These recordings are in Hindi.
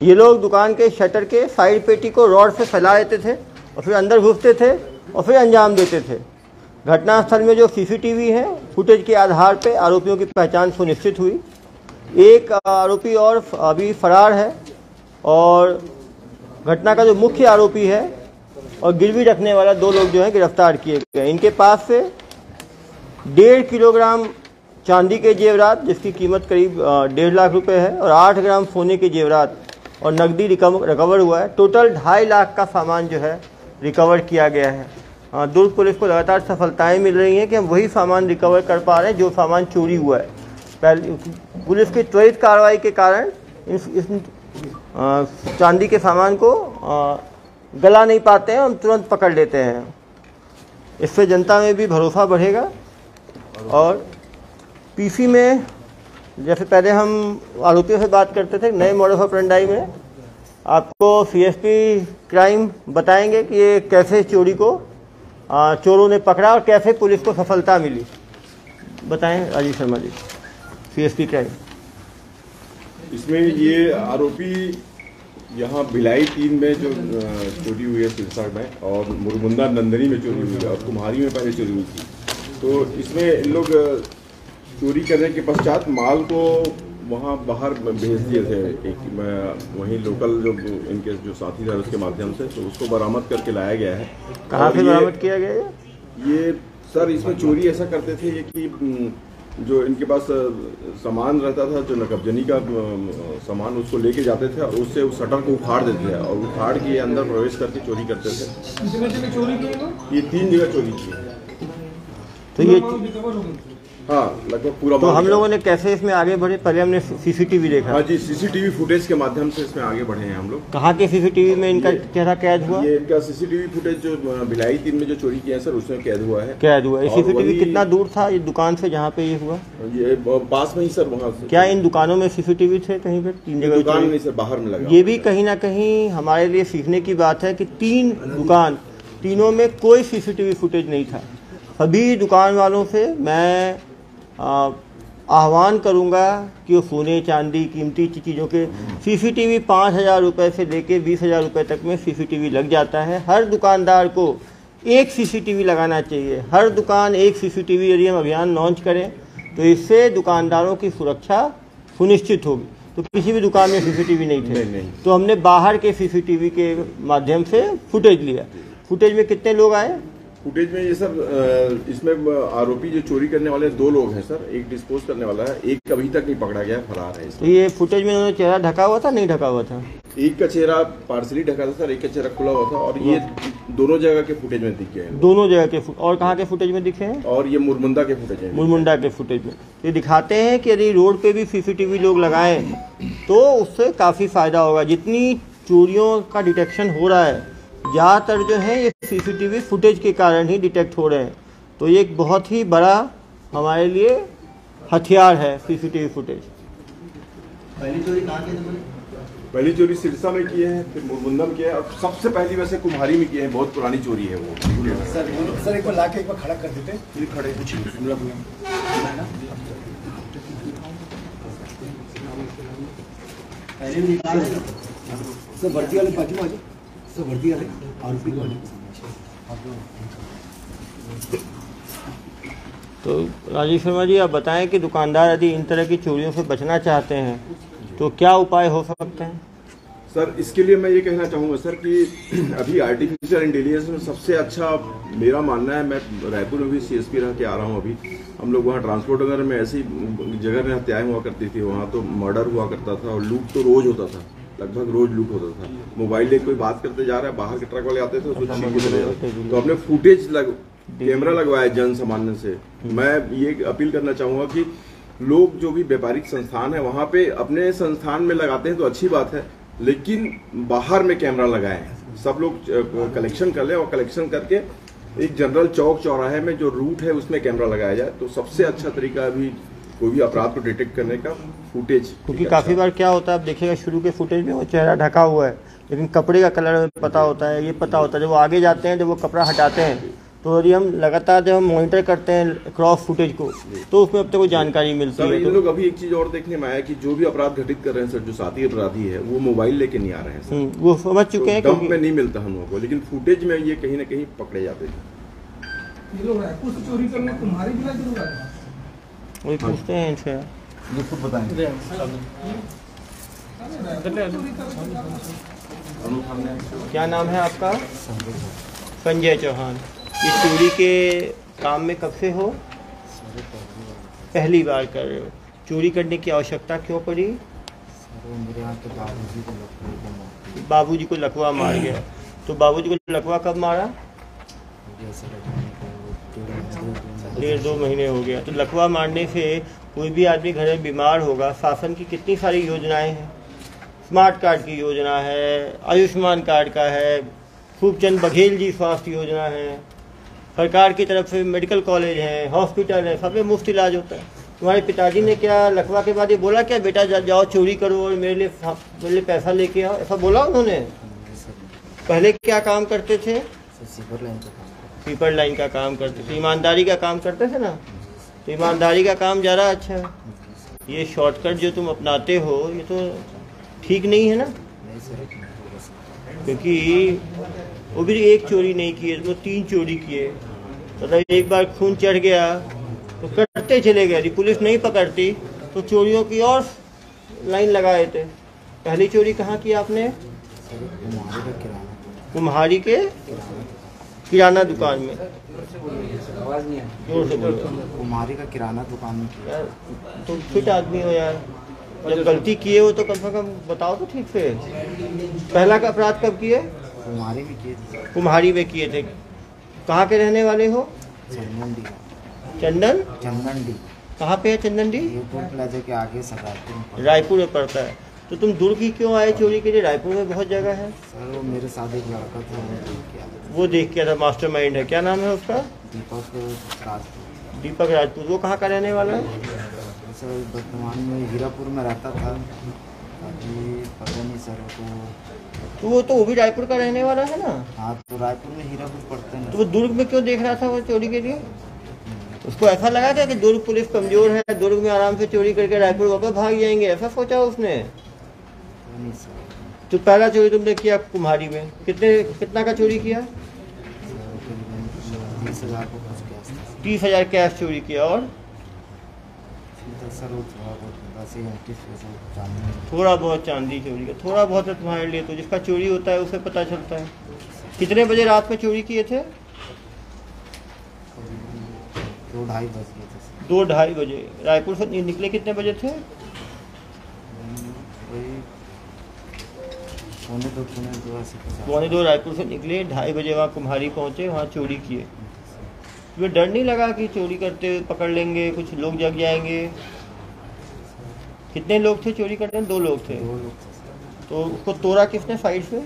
ये लोग दुकान के शटर के साइड पेटी को रॉड से फैला देते थे और फिर अंदर घुसते थे और फिर अंजाम देते थे। घटनास्थल में जो सीसीटीवी है फुटेज के आधार पर आरोपियों की पहचान सुनिश्चित हुई। एक आरोपी और अभी फरार है और घटना का जो मुख्य आरोपी है और गिरवी रखने वाला 2 लोग जो है गिरफ्तार किए गए। इनके पास से 1.5 किलोग्राम चांदी के जेवरात जिसकी कीमत करीब 1.5 लाख रुपए है और 8 ग्राम सोने के जेवरात और नकदी रिकवर हुआ है। टोटल 2.5 लाख का सामान जो है रिकवर किया गया है। दुर्ग पुलिस को लगातार सफलताएं मिल रही हैं कि हम वही सामान रिकवर कर पा रहे हैं जो सामान चोरी हुआ है। पहले पुलिस की त्वरित कार्रवाई के कारण इस चांदी के सामान को गला नहीं पाते हैं, हम तुरंत पकड़ लेते हैं। इससे जनता में भी भरोसा बढ़ेगा। और पीसी में जैसे पहले हम आरोपियों से बात करते थे, नए मॉडल ऑफ ऑपरेंडी में आपको सीएसपी क्राइम बताएंगे कि ये कैसे चोरी को चोरों ने पकड़ा और कैसे पुलिस को सफलता मिली। बताएं राजीव शर्मा जी, सीएसपी क्राइम। इसमें ये आरोपी यहाँ भिलाई 3 में जो चोरी हुई है सिरसा में, और मुरमुंदा नंदनी में चोरी हुई है और कुम्हारी में पहले चोरी हुई थी। तो इसमें इन लोग चोरी करने के पश्चात माल को वहाँ बाहर भेज दिए थे। एक वहीं लोकल जो इनके जो साथी था उसके माध्यम से, तो उसको बरामद करके लाया गया है। कहाँ से बरामद किया गया है? ये सर इसमें चोरी ऐसा करते थे ये कि जो इनके पास सामान रहता था, जो नकबजनी का सामान, उसको लेके जाते थे और उससे उस शटर को उखाड़ देते थे और उखाड़ के अंदर प्रवेश करके चोरी करते थे। कितनी जगह चोरी की? ये 3 जगह चोरी की है। तो ये हाँ, लगभग पूरा। तो हम लोगों ने कैसे इसमें आगे बढ़े? पहले हमने सीसीटीवी देखा। हाँ जी, सीसीटीवी फुटेज के माध्यम से इसमें आगे बढ़े हैं हम लोग। कहाँ के सीसीटीवी में इनका चेहरा कैद हुआ? ये इनका सीसीटीवी फुटेज जो भिलाई 3 में जो चोरी किया है सर, उसमें कैद हुआ है। कैद हुआ है। सीसीटीवी कितना दूर था ये दुकान से जहाँ पे ये हुआ? ये पास में ही सर, वहाँ से। क्या इन दुकानों में सीसीटीवी थे कहीं पे? 3 जगह दुकान नहीं सर, बाहर में लगा। ये भी कहीं ना कहीं हमारे लिए सीखने की बात है कि 3 दुकान, तीनों में कोई सीसीटीवी फुटेज नहीं था। सभी दुकान वालों से मैं आह्वान करूंगा कि वो सोने चांदी कीमती चीज़ों के सीसीटीवी 5,000 रुपये से लेके 20,000 रुपये तक में सीसीटीवी लग जाता है। हर दुकानदार को एक सीसीटीवी लगाना चाहिए। हर दुकान एक सीसीटीवी यदि हम अभियान लॉन्च करें तो इससे दुकानदारों की सुरक्षा सुनिश्चित होगी। तो किसी भी दुकान में सीसीटीवी नहीं थे, तो हमने बाहर के सीसीटीवी के माध्यम से फुटेज लिया। फुटेज में कितने लोग आए? फुटेज में ये सर, इसमें आरोपी जो चोरी करने वाले 2 लोग हैं सर, एक डिस्पोज करने वाला है, एक अभी तक नहीं पकड़ा गया, फरार है। तो ये फुटेज में उन्होंने चेहरा ढका हुआ था, नहीं ढका हुआ था? एक का चेहरा पार्सली ढका था सर, एक का चेहरा खुला हुआ था। और ये दोनों जगह के फुटेज में दिखे हैं। दोनों जगह के और कहाँ के फुटेज में दिखे हैं? और ये मुरमुंदा के फुटेज है। मुरमुंदा के फुटेज में ये दिखाते हैं कि यदि रोड पे भी सीसीटीवी लोग लगाएं तो उससे काफ़ी फायदा होगा। जितनी चोरियों का डिटेक्शन हो रहा है ज़्यादातर जो है ये सीसीटीवी फुटेज के कारण ही डिटेक्ट हो रहे हैं। तो ये एक बहुत ही बड़ा हमारे लिए हथियार है सीसीटीवी फुटेज। पहली चोरी कहाँ की? पहली चोरी सिरसा में की है, फिर मुरमुंदा में किया है, और सबसे पहली वैसे कुम्हारी में की है। बहुत पुरानी चोरी है वो। सर एक बार लाके एक बार खड़ा कर देते। ये खड़े कुछ सर भर्ती वाले बाजू में सब भर्ती वाले आरोपी वाले। तो राजीव शर्मा जी, आप बताएं कि दुकानदार यदि इन तरह की चोरियों से बचना चाहते हैं तो क्या उपाय हो सकते हैं? सर इसके लिए मैं ये कहना चाहूँगा सर कि अभी आर्टिफिशियल इंटेलिजेंस में सबसे अच्छा मेरा मानना है, मैं रायपुर में भी सीएसपी रह के आ रहा हूँ। अभी हम लोग वहाँ ट्रांसपोर्ट नगर में ऐसी जगह में हत्याएं हुआ करती थी, वहाँ तो मर्डर हुआ करता था और लूट तो रोज होता था, लगभग रोज लूट होता था। मोबाइल ले कोई बात करते जा रहा है, बाहर के ट्रक वाले आते थे उसको छीन के चले जाते। तो अपने फुटेज कैमरा लगवाया जन सामान्य से। मैं ये अपील करना चाहूँगा कि लोग जो भी व्यापारिक संस्थान है वहाँ पे अपने संस्थान में लगाते हैं तो अच्छी बात है, लेकिन बाहर में कैमरा लगाएं। सब लोग कलेक्शन कर ले और कलेक्शन करके एक जनरल चौक चौराहे में जो रूट है उसमें कैमरा लगाया जाए तो सबसे अच्छा तरीका अभी कोई भी अपराध को डिटेक्ट करने का फुटेज। क्योंकि काफ़ी बार क्या होता है, आप देखिएगा शुरू के फुटेज में वो चेहरा ढका हुआ है लेकिन कपड़े का कलर पता होता है, ये पता होता है। जब वो आगे जाते हैं, जब वो कपड़ा हटाते हैं तो यदि हम लगातार जब हम मॉनिटर करते हैं क्रॉस फुटेज को तो उसमें अब तक कोई जानकारी मिलती सर है। इन तो लोग अभी एक चीज और देखने में आया कि जो भी अपराध घटित कर रहे हैं सर, जो साथी अपराधी है वो मोबाइल लेके नहीं आ रहे हैं सर। वो समझ चुके हैं डंप क्योंकि में नहीं मिलता हम लोगों को, लेकिन फुटेज में ये कहीं ना कहीं पकड़े जाते हैं। ये लोग रायपुर से चोरी करने तुम्हारी जिला जरूर आए। वही पूछते हैं इनसे। ये खुद बताएंगे। क्या नाम है आपका? संजय चौहान। ये चोरी के काम में कब से हो? पहली बार कर रहे हो। चोरी करने की आवश्यकता क्यों पड़ी? मेरे यहाँ के बाबूजी को लकवा मार गया। तो बाबूजी को लकवा कब मारा? 1.5-2 महीने हो गया। तो लकवा मारने से कोई भी आदमी घर में बीमार होगा। शासन की कितनी सारी योजनाएं हैं, स्मार्ट कार्ड की योजना है, आयुष्मान कार्ड का है, खूबचंद बघेल जी स्वास्थ्य योजना है, सरकार की तरफ से मेडिकल कॉलेज है, हॉस्पिटल है, सब में मुफ्त इलाज होता है। तुम्हारे पिताजी ने क्या लकवा के बाद ये बोला क्या बेटा जाओ चोरी करो और मेरे लिए पैसा लेके आओ, ऐसा बोला उन्होंने? पहले क्या काम करते थे? स्वीपर लाइन का काम करते थे, ईमानदारी का काम करते थे ना। तो ईमानदारी का काम ज़्यादा अच्छा है। ये शॉर्टकट जो तुम अपनाते हो ये तो ठीक नहीं है ना, क्योंकि वो भी एक चोरी नहीं किए, वो 3 चोरी किए। मतलब एक बार खून चढ़ गया तो करते चले गए। यदि पुलिस नहीं पकड़ती तो चोरियों की और लाइन लगाए थे। पहली चोरी कहाँ की आपने? कुम्हारी के किराना दुकान में। जोर से बोलो। कुम्हारी का किराना दुकान में। यार तुम फिट आदमी हो यार, जब गलती किए हो तो कम से कम बताओ तो ठीक से। पहला का अपराध कब किए? कुम्हारी में किए थे। कुम्हारी में किए थे। कहाँ के रहने वाले हो? चंदन डी। कहाँ पे है चंदन डी? ये टोल प्लाजा के आगे सर रायपुर में पड़ता है। तो तुम दुर्ग ही क्यों आए चोरी के लिए? रायपुर में बहुत जगह है। सर वो मेरे साथ एक लड़का था, वो देख के था, मास्टरमाइंड है। क्या नाम है उसका? दीपक राजपूत। वो कहाँ का रहने वाला है? सर वर्तमान में हीरापुर में रहता था, अभी पता नहीं सर। तो वो भी रायपुर का रहने वाला है ना। हाँ तो रायपुर में हीरापुर पड़ते हैं। तो वो दुर्ग में क्यों देख रहा था वो चोरी के लिए? उसको ऐसा लगा क्या कि दुर्ग पुलिस कमजोर है, दुर्ग में आराम से चोरी करके रायपुर वापस भाग जाएंगे, ऐसा सोचा उसने? नहीं सर। तो पहला चोरी तुमने किया कुम्हारी में, कितना का चोरी किया? 30,000 को कुछ कैश। 30,000 कैश चोरी किया। और सर वो थोड़ा बहुत चांदी चोरी किया। थोड़ा बहुत है तुम्हारे लिए, तो जिसका चोरी होता है उसे पता चलता है। कितने बजे रात में चोरी किए थे? 2-2:30 बज गए थे। 2-2:30 बजे। रायपुर से निकले कितने बजे थे? पौने 2 रायपुर से निकले, 2:30 बजे वहाँ कुम्हारी पहुँचे, वहाँ चोरी किए। तुम्हें डर नहीं लगा कि चोरी करते हुए पकड़ लेंगे, कुछ लोग जग जाएंगे? कितने लोग थे चोरी करते? 2 लोग थे। तो उसको तोड़ा किसने साइड से?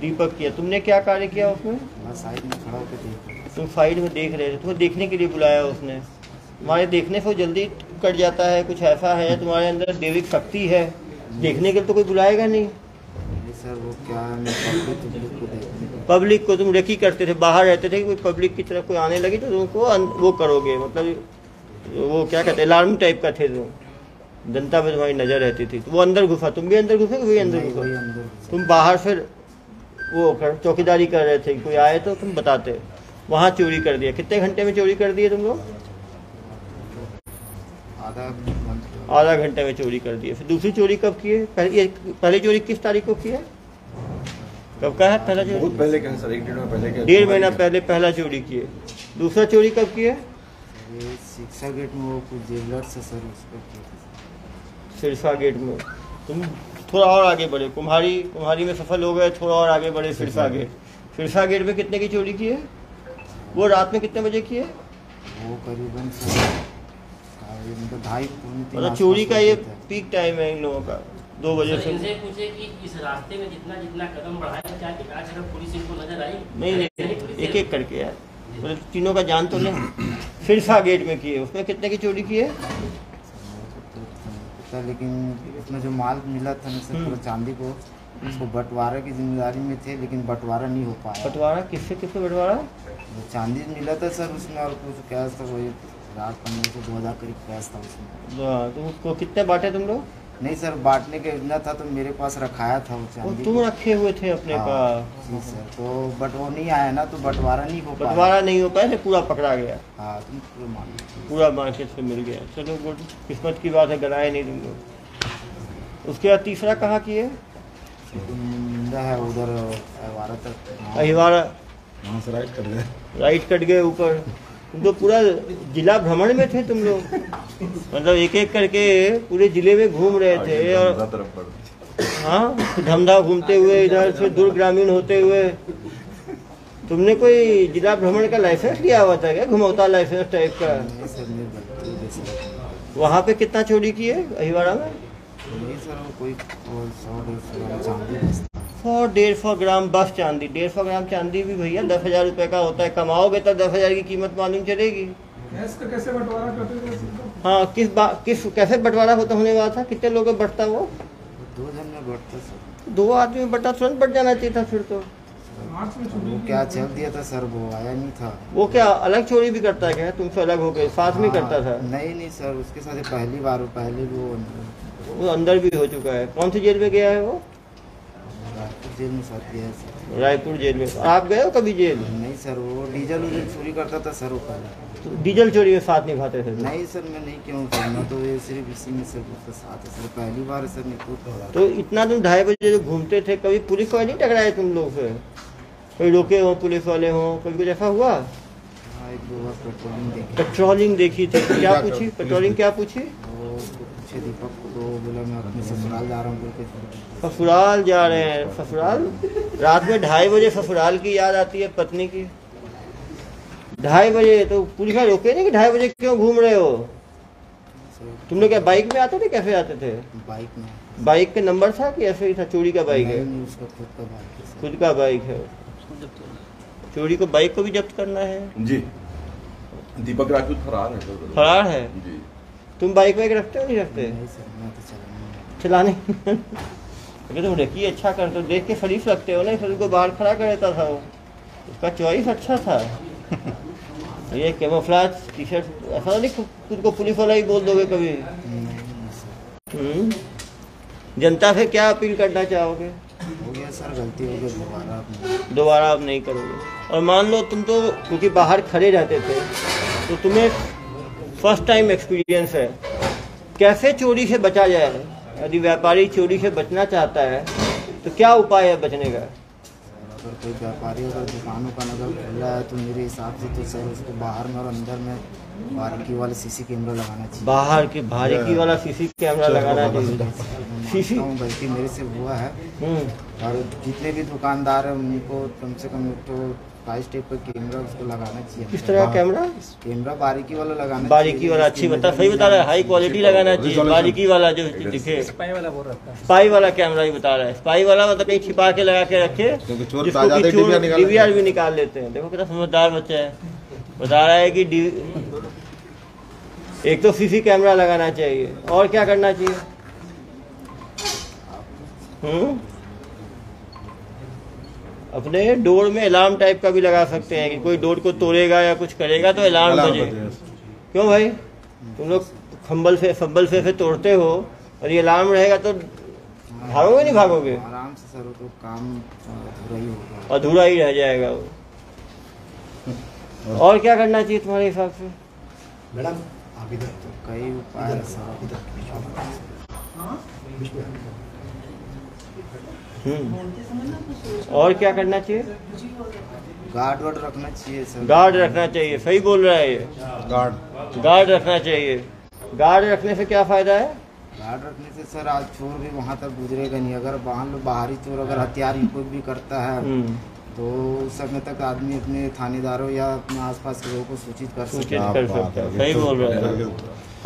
दीपक किया। तुमने क्या कार्य किया उसमें? साइड में खड़ा होकर देख। तुम साइड में देख रहे थे, तुम्हें देखने के लिए बुलाया उसने। तुम्हारे देखने से जल्दी कट जाता है, कुछ ऐसा है तुम्हारे अंदर दैविक शक्ति है, देखने के लिए तो कोई बुलाएगा नहीं। सर वो क्या पब्लिक को तुम रेकी करते थे, बाहर रहते थे, कोई पब्लिक की तरफ कोई आने लगी तो तुमको वो करोगे, मतलब वो क्या कहते हैं, अलार्म टाइप का थे तुम, जनता पे तुम्हारी नजर रहती थी। तो वो अंदर घुसा, तुम भी अंदर घुसे, वही अंदर घुसा। तुम बाहर फिर वो चौकीदारी कर रहे थे, कोई आए तो तुम बताते। वहाँ चोरी कर दिया। कितने घंटे में चोरी कर दिए तुम लोग? आधा घंटे में चोरी कर दिए। फिर दूसरी चोरी कब की है? पहली चोरी किस तारीख को की है? कब का है पहला चोरी? बहुत पहले का सर, 1 डेढ़ महीना पहले का। 1.5 महीना पहले पहला चोरी की है। दूसरा चोरी कब की है? शिक्षा गेट में वो कुछ ज्वेलर्स है सर, उसको सिरसा गेट में। तुम थोड़ा और आगे बढ़े, कुम्हारी में सफल हो गए, थोड़ा और आगे बढ़े सिरसा गेट। सिरसा गेट में कितने की चोरी की है? वो रात में कितने बजे की है? वो करीबन 2:30 मतलब चोरी का ये पीक टाइम है इन लोगों का, 2 बजे से। इनसे पूछे कि इस रास्ते में जितना जितना कदम बढ़ाया, क्या आज अगर पुलिस इनको नजर आई? नहीं, एक एक करके यार, मतलब तीनों का जान तो लें। सिरसा गेट में की है, उसमें कितने की चोरी की है? लेकिन इसमें जो माल मिला था ना सर, पूरा चांदी को उसको बंटवारे की जिम्मेदारी में थे, लेकिन बंटवारा नहीं हो पाया। बंटवारा किससे किससे बंटवारा? वो चांदी मिला था सर उसमें, और कुछ कैश था, वही 1500 से 2000 करीब कैश था उसमें। हाँ, तो उसको कितने बांटे तुम लोग? नहीं सर, बांटने का योजना था तो मेरे पास रखाया था वो वो चांदी। तुम रखे हुए थे अपने हाँ, पास? जी सर। तो बट वो नहीं आया ना, तो बंटवारा नहीं हो पाया। बंटवारा नहीं हो पाया तो पूरा पकड़ा गया? हाँ, तुम पूरा मान लो। पूरा मार्केट से मिल गया। चलो गुड, किस्मत की बात है, गलाए नहीं तुम लोग। उसके बाद तीसरा कहाँ किए? मुंडा है उधर अहिवारा तक। अहिवारा वहाँ से राइट कर गए। राइट कट गए ऊपर। तुम तो पूरा जिला भ्रमण में थे तुम लोग, मतलब एक एक करके पूरे जिले में घूम रहे थे। और हाँ, धमधा घूमते हुए, इधर से दूर ग्रामीण होते हुए। तुमने कोई जिला भ्रमण का लाइसेंस लिया हुआ था क्या, घुमौता लाइसेंस टाइप का? नहीं सर, मेरी गलती है सर। वहाँ पे कितना चोरी किए अहिवारा में? नहीं सर, वो कोई 100-150 चांदी बचता। 100-150 ग्राम बस चांदी। 150 ग्राम चांदी भी भैया 10,000 रुपये का होता है। कमाओगे तब 10,000 की कीमत मालूम चलेगी। गैस का कैसे बंटवारा करते थे? हाँ, किस कैसे बंटवारा होता होने वाला था? कितने लोगों में बंटता वो? 2 जन में बढ़ता सर। 2 आदमी में बंटा, तुरंत बंट जाना चाहिए था फिर तो। मार्च में चोरी वो की। क्या चल दिया था सर, वो आया नहीं था। वो क्या अलग चोरी भी करता है क्या? तुमसे अलग होकर साथ में करता था? नहीं सर, उसके साथ पहली बार, पहले वो अंदर भी हो चुका है। कौन सी जेल में गया है वो? रायपुर जेल में साथ गया है सर। रायपुर जेल में। आप गए हो कभी जेल? नहीं सर, वो डीजल उजल चोरी करता था सर वो पहले। तो डीजल चोरी में साथ निभाते थे? नहीं सर, मैं नहीं क्यों करना, तो ये सिर्फ इसी में सर उसका साथ है सर। पहली बार सर नहीं तो। तो इतना तुम 2:30 बजे जो घूमते थे, कभी पुलिस वाले नहीं टकराए तुम लोग से? कोई रोके हो, पुलिस वाले हो, कभी कुछ ऐसा हुआ? हाँ, 1-2 बार पेट्रोलिंग देखी। पेट्रोलिंग देखी थी? क्या पूछी पेट्रोलिंग, क्या पूछी? वो उसको पूछे दीपक को, तो बोला मैं अपने ससुराल जा रहा हूँ बोल के। ससुराल जा रहे हैं? ससुराल रात में 2:30 बजे ससुराल की याद आती है पत्नी की? 2:30 बजे तो पुलिस वाले रोके नहीं कि 2:30 बजे क्यों घूम रहे हो? तुमने क्या बाइक में आते थे, कैसे आते थे? बाइक में। बाइक का नंबर था कि ऐसे ही था? चोरी का बाइक है? नहीं, उसका खुद का बाइक है सर। खुद का बाइक है। चोरी को बाइक को भी जब्त करना है? जी, दीपक राजपूत फरार है सर। फरार है? जी। तुम बाइक वाइक रखते हो नहीं रखते? नहीं सर, मैं तो चलाने अगर तुम रेकी अच्छा करते हो, देख के शरीफ लगते हो ना, फिर उनको बाहर खड़ा कर देता था वो। उसका चॉइस अच्छा था। ये कैमोफ्लेज टी शर्ट, ऐसा नहीं खुद को पुलिस वाला ही बोल दोगे कभी? जनता से क्या अपील करना चाहोगे? हो गया सर, गलती हो गई, दोबारा आप नहीं करोगे? और मान लो तुम तो क्योंकि बाहर खड़े रहते थे, तो तुम्हें फर्स्ट टाइम एक्सपीरियंस है, कैसे चोरी से बचा जाए? यदि व्यापारी चोरी से बचना चाहता है तो क्या उपाय है बचने का? अगर कोई व्यापारी अगर दुकानों का नगर खुला है तो मेरे हिसाब से तो सर उसको बाहर में और अंदर में बारीकी वाला सीसी कैमरा लगाना चाहिए। बाहर की बारीकी वाला सीसी कैमरा लगाना चाहिए। सीसी गलती मेरे से हुआ है, और जितने भी दुकानदार हैं उनको कम से कम तो 22 टाइप का कैमरा उसको लगाना चाहिए। किस तरह का कैमरा? कैमरा बारीकी वाला लगाना, बारीकी वाला। अच्छी बता, सही बता रहा है, हाई क्वालिटी लगाना चाहिए। बारीकी वाला जो दिखे, स्पाई वाला कैमरा ही बता रहा है। स्पाई वाला मतलब कहीं छिपा के लगा के रखे, जिसको कि चोर डीवीआर भी निकाल लेते हैं। देखो कितना समझदार बच्चा है, बता रहा है कि एक तो सीसी कैमरा लगाना चाहिए, और क्या करना चाहिए? अपने डोर में अलार्म टाइप का भी लगा सकते हैं कि कोई डोर को तोड़ेगा या कुछ करेगा तो अलार्म बजे। क्यों भाई, तुम लोग फंबल से तोड़ते हो, और ये अलार्म रहेगा तो भागोगे नहीं? भागोगे आराम से सर, तो काम अधूरा ही होगा, अधूरा ही रह जाएगा वो। और क्या करना चाहिए तुम्हारे हिसाब से? मैडम अभी तक तो कई उपाय है सर। और क्या करना चाहिए? गार्ड वार्ड रखना चाहिए सर। गार्ड रखना चाहिए, सही बोल रहा है ये। गार्ड रखना चाहिए। गार्ड रखने से क्या फायदा है? गार्ड रखने से सर आज चोर भी वहाँ तक गुजरेगा नहीं। अगर बाहरी चोर अगर हथियार उपयोग भी करता है तो उस समय तक आदमी अपने थानेदारों या अपने आसपास के लोगों को सूचित कर सकता है। सही बोल रहे हैं।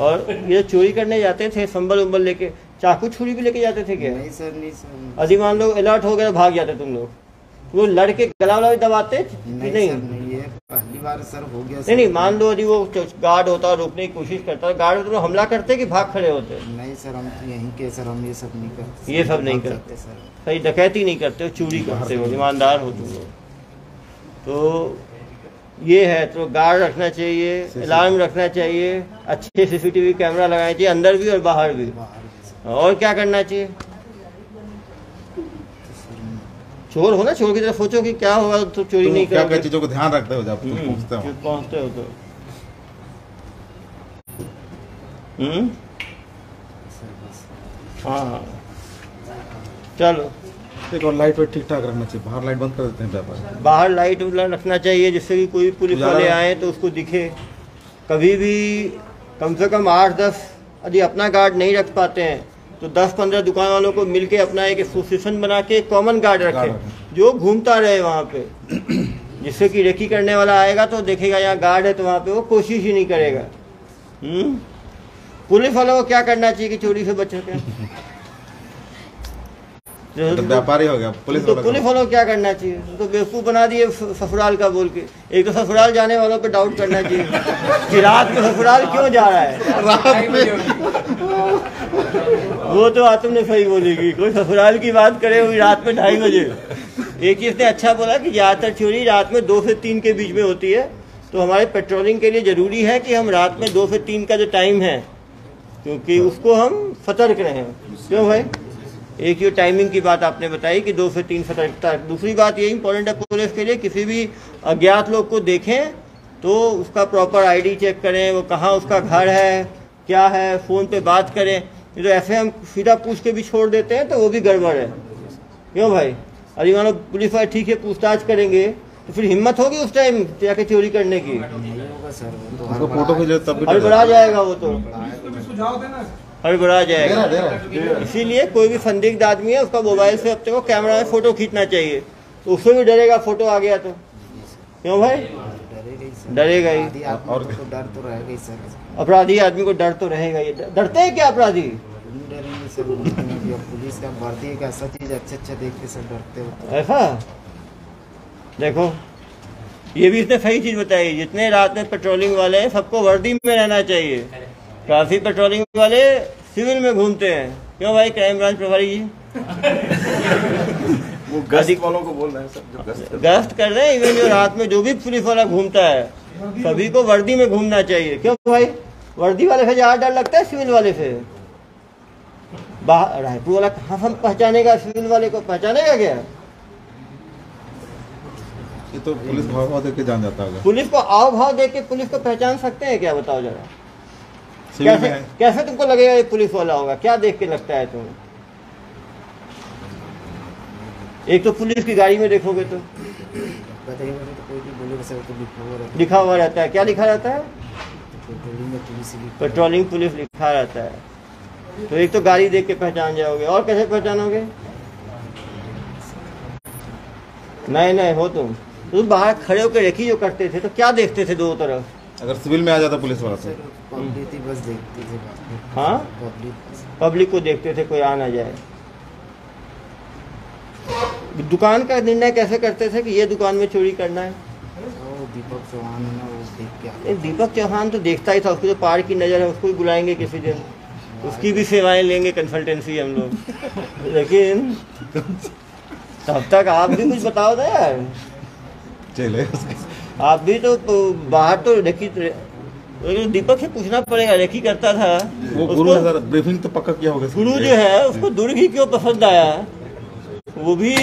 और ये चोरी करने जाते थे संबल उम्बल लेके, चाकू छुरी भी लेके जाते थे क्या? नहीं सर, नहीं सर। यदि मान लो अलर्ट हो गया भाग जाते तुम लोग, वो लड़के गला वाला भी दबाते नहीं नहीं? सर, नहीं, ये पहली बार सर हो गया नहीं नहीं, मान लो यदि वो गार्ड होता है, रोकने की कोशिश करता है, गार्ड तो हमला करते कि भाग खड़े होते? नहीं सर, हम तो यहीं के सर, हम ये सब नहीं करते। ये सब नहीं भाग करते सर। सही, डकैती नहीं करते हो, चोरी करते हो, ईमानदार हो तुम लोग। तो ये है, तो गार्ड रखना चाहिए, अलार्म रखना चाहिए, अच्छे सीसीटीवी कैमरा लगाना चाहिए, अंदर भी और बाहर भी। बाहर भी सर। और क्या करना चाहिए? चोर हो ना, चोर की तरफ सोचो कि क्या होगा तो चोरी नहीं क्या क्या करोगे। चीजों को ध्यान रखते हो जब तुम पहुंचते हो? पहुंचते हो तो सर बस। हाँ चलो, एक और लाइट वेट ठीक ठाक रखना चाहिए, बाहर लाइट बंद कर देते हैं व्यापारी। बाहर लाइट रखना चाहिए जिससे कि कोई पुलिस उजाला वाले रहे। आए तो उसको दिखे। कभी भी कम से कम 8-10, यदि अपना गार्ड नहीं रख पाते हैं तो 10-15 दुकान वालों को मिलके अपना एक एसोसिएशन बना के कॉमन गार्ड रखें जो घूमता रहे वहाँ पे, जिससे कि रेकी करने वाला आएगा तो देखेगा यहाँ गार्ड है तो वहाँ पे वो कोशिश ही नहीं करेगा। पुलिस वालों को क्या करना चाहिए कि चोरी से बच सके? तो व्यापारी हो गया, पुलिस तो वाला पुलिस वालों को क्या करना चाहिए? तो बेवकूफ़ बना दिए ससुराल का बोल के। एक तो ससुराल जाने वालों पे डाउट करना चाहिए कि रात में ससुराल क्यों जा रहा है। रात में वो तो तुमने सही बोलेगी, कोई ससुराल की बात करे हुई रात में 2:30 बजे। एक चीज़ ने अच्छा बोला कि ज़्यादातर चोरी रात में 2 से 3 के बीच में होती है, तो हमारे पेट्रोलिंग के लिए ज़रूरी है कि हम रात में 2 से 3 का जो टाइम है, क्योंकि उसको हम सतर्क रहें। क्यों भाई? एक ये टाइमिंग की बात आपने बताई कि 2 से 3 सतर्कता। दूसरी बात ये इम्पोर्टेंट है पुलिस के लिए, किसी भी अज्ञात लोग को देखें तो उसका प्रॉपर आईडी चेक करें, वो कहाँ उसका घर है, क्या है, फ़ोन पे बात करें। तो ऐसे हम सीधा पूछ के भी छोड़ देते हैं तो वो भी गड़बड़ है। क्यों भाई? अरे मानो पुलिस वाले ठीक है पूछताछ करेंगे तो फिर हिम्मत होगी उस टाइम जाके चोरी करने की? नहीं होगा सर, वो तो उसको फोटो खींचे तब भी हड़बड़ा जाएगा वो तो, सुझाव देना। हड़बड़ा दे जाएगा। रहा। इसीलिए कोई भी संदिग्ध आदमी है उसका मोबाइल से अपने को कैमरा में फोटो खींचना चाहिए, तो उससे भी डरेगा फोटो आ गया तो। क्यों भाई? डरेगा ही सर, डरेगा ही। आदि आदमी को तो डर तो रहेगा ही सर। अपराधी आदमी को डर तो रहेगा ही। डरते हैं क्या अपराधी? नहीं डरेंगे सर, अब पुलिस का वर्दी एक ऐसा चीज अच्छा देख के सब डरते हो। ऐसा देखो, ये भी इसने सही चीज बताई, जितने रात में पेट्रोलिंग वाले हैं सबको वर्दी में रहना चाहिए। काफी पेट्रोलिंग वाले सिविल में घूमते हैं। क्यों भाई क्राइम ब्रांच प्रभारी जी? वो गश्त वालों को बोल रहे हैं सर, जो गश्त कर रहे हैं। इवन जो रात में जो भी पुलिस वाला घूमता है सभी को वर्दी में घूमना चाहिए। क्यों भाई? वर्दी वाले से ज्यादा डर लगता है सिविल वाले से। बाहर रायपुर वाला कहाँ हम पहचानेगा, सिविल वाले को पहचानेगा क्या? ये तो पुलिस भाव भाव देख के जान जाता होगा। पुलिस को आओ भाव देख के पुलिस को पहचान सकते हैं क्या? बताओ जरा। सिविल में कैसे है। कैसे तुमको लगेगा ये पुलिस वाला होगा? क्या देख के लगता है तुम्हें? एक तो पुलिस की गाड़ी में देखोगे तो बताइए तो कोई भी बोलेगा सर तो लिखा हुआ रहता है। क्या लिखा रहता है? पेट्रोलिंग में पुलिस पेट्रोलिंग पुलिस लिखा रहता है। तो एक तो गाड़ी देख के पहचान जाओगे, और कैसे पहचानोगे? नए नए हो तुम बाहर खड़े होकर रेकी जो करते थे तो क्या देखते थे दोनों तरफ? अगर सिविल में आ जाता पुलिस वाला तो पब्लिक ही बस देखती थी। हाँ, पब्लिक पब्लिक को देखते थे कोई आ ना जाए। दुकान का निर्णय कैसे करते थे कि ये दुकान में चोरी करना है? वो दीपक चौहान है ना, वो देख के आता एक दीपक चौहान तो देखता ही था, उसकी जो पार की नज़र है उसको भी बुलाएंगे किसी दिन, उसकी भी सेवाएं लेंगे, कंसल्टेंसी हम लोग। लेकिन तब तक आप भी कुछ बताओ ना यार। चले आप भी तो बाहर तो रेकी, दीपक से पूछना पड़ेगा, रेकी करता था वो गुरु है सर, ब्रीफिंग तो पक्का किया होगा। गुरु जो है उसको दुर्ग ही क्यों पसंद आया? वो भी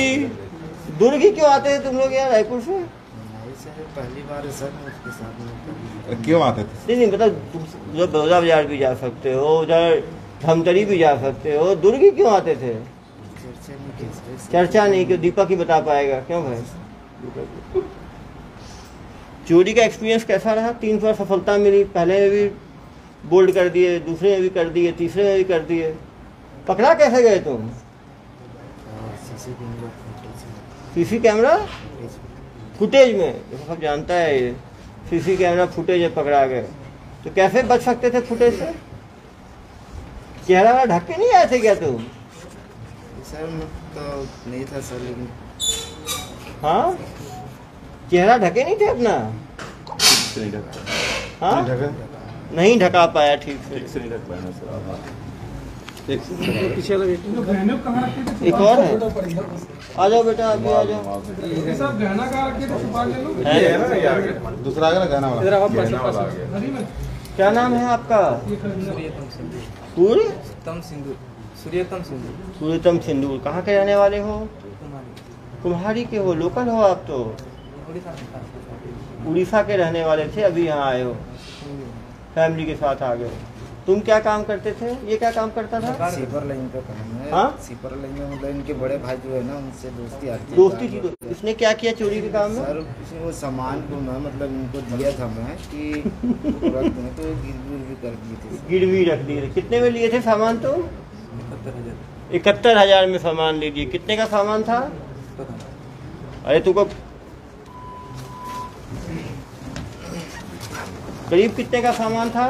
दुर्ग ही क्यों आते हैं तुम लोग यार रायपुर से? नहीं सर, पहली बार है सर उसके साथ में। क्यों आते थे? नहीं मतलब तुम जो बड़ौदा बाजार भी जा सकते हो, उधर धमतरी भी जा सकते हो, दुर्ग ही क्यों आते थे? चर्चा नहीं की सर। चर्चा नहीं, क्यों? दीपक ही बता पाएगा। क्यों भाई? चोरी का एक्सपीरियंस कैसा रहा? 3 बार सफलता मिली, पहले में भी बोल्ड कर दिए, दूसरे में भी कर दिए, तीसरे में भी कर दिए। पकड़ा कैसे गए तुम? सीसी कैमरा फुटेज में, सब जानता है ये, सीसी कैमरा फुटेज में पकड़ा गए। तो कैसे बच सकते थे फुटेज से? चेहरा वाला ढक के नहीं आए थे क्या तुम? सर मैं तो नहीं था सर, लेकिन हाँ, चेहरा ढके नहीं थे अपना? से नहीं ढक पाया। हाँ ढका नहीं ढका पाया ठीक से। ठीक से नहीं ढक पाया ना सर। एक पीछे वाला ये लोग गहने कहाँ रखे थे? एक और है। छुपा के लो। आ जाओ बेटा अभी आ जाओ। ये सब गहना कहाँ रखे थे? छुपा के लो। है? ये है ना, ये आ गया। दूसरा आ गया ना गाना वाला। इधर आओ गहना वाला आ गया। हरी में क्या नाम है आपका? ये खरीदना। सूर्यतम सिंदूर। कहाँ के रहने वाले हो? कुम्हारी के हो, लोकल हो आप तो? उड़ीसा के रहने वाले थे, अभी यहाँ आए हो, फैमिली के साथ आ गए। तुम क्या काम करते थे? ये क्या काम करता था? सीपर लाइन का काम है। हाँ? सीपर लाइन में मतलब इनके बड़े भाई जो है ना उनसे दोस्ती आती है। दोस्ती थी। इसने क्या किया चोरी के काम में? सर उसने वो सामान को मैं मतलब इनको दिया था मैं कि रख दूँ तो गिरवी भी कर दिए थे। गिरवी रख दिए थे। कितने में लिए थे सामान? तो 71,000 में सामान ले लिए। कितने का सामान था? अरे तुमको करीब कितने का सामान था?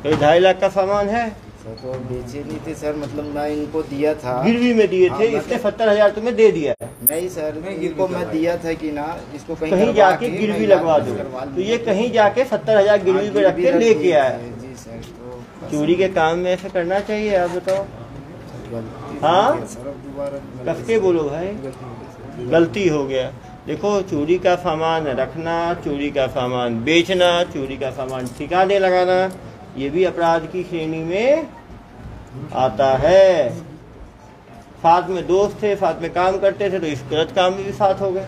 करीब 2.5 लाख का सामान है। सर तो बेचे नहीं थे सर, मतलब मैं इनको दिया था। गिरवी में दिए हाँ, थे। इसने 70,000 तुम्हें दे दिया है। नहीं सर, इनको मैं दिया था कि ना इसको कहीं कहीं करवा जाके के गिरवी मैं लगवा दो। करवा तो ये लूँ। कहीं जाके 70,000 गिरवी पे रख के गिरवी लेके दिए आया। थे। जी सर तो चोरी के काम में ऐसे करना चाहिए? आप बताओ। गलती हाँ? हो गई सर, अब दोबारा कस के बोलो भाई, गलती हो गया। देखो चोरी का सामान रखना, चोरी का सामान बेचना, चोरी का सामान ठिकाने लगाना, ये भी अपराध की श्रेणी में आता है। साथ में दोस्त थे, साथ में काम करते थे, तो इस गलत काम में भी साथ हो गए।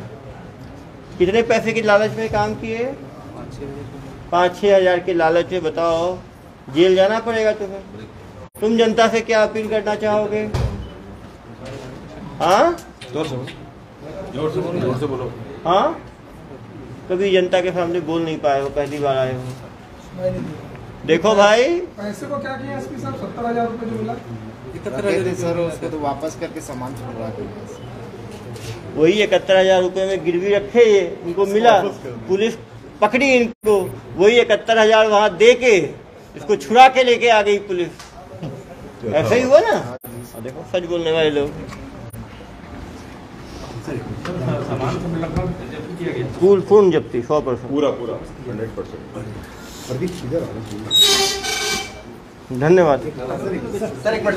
कितने पैसे की लालच में काम किए? 5-6 हज़ार के लालच में। बताओ, जेल जाना पड़ेगा तुम्हें। तुम जनता से क्या अपील करना चाहोगे? हाँ जोर से बोलो। हाँ, कभी जनता के सामने बोल नहीं पाए हो, पहली बार आए हो। देखो भाई, पैसे को क्या किया एसपी साहब? 70,000 रुपये जो मिला। रखे थे सर, उसको तो वापस करके सामान छुड़वा के वही 71,000 रुपये में गिरवी रखे ये, इनको मिला, पुलिस पकड़ी इनको, वही 71,000 वहाँ दे के इसको छुड़ा के लेके आ गई पुलिस। ऐसा ही हुआ ना? देखो सच बोलने वाले लोग। पूर्ण जब्ती 100%। पूरा 100%। धन्यवाद। सर एक मिनट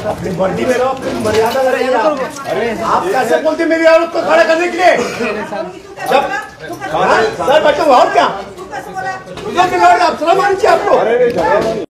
अपनी वर्दी में रहो, अपनी मर्यादा करें। अरे आप कैसे बोलते मेरी औरत को खड़ा करने के लिए? जब सर बैठो और क्या? आप सलाम मानी चाहिए आपको।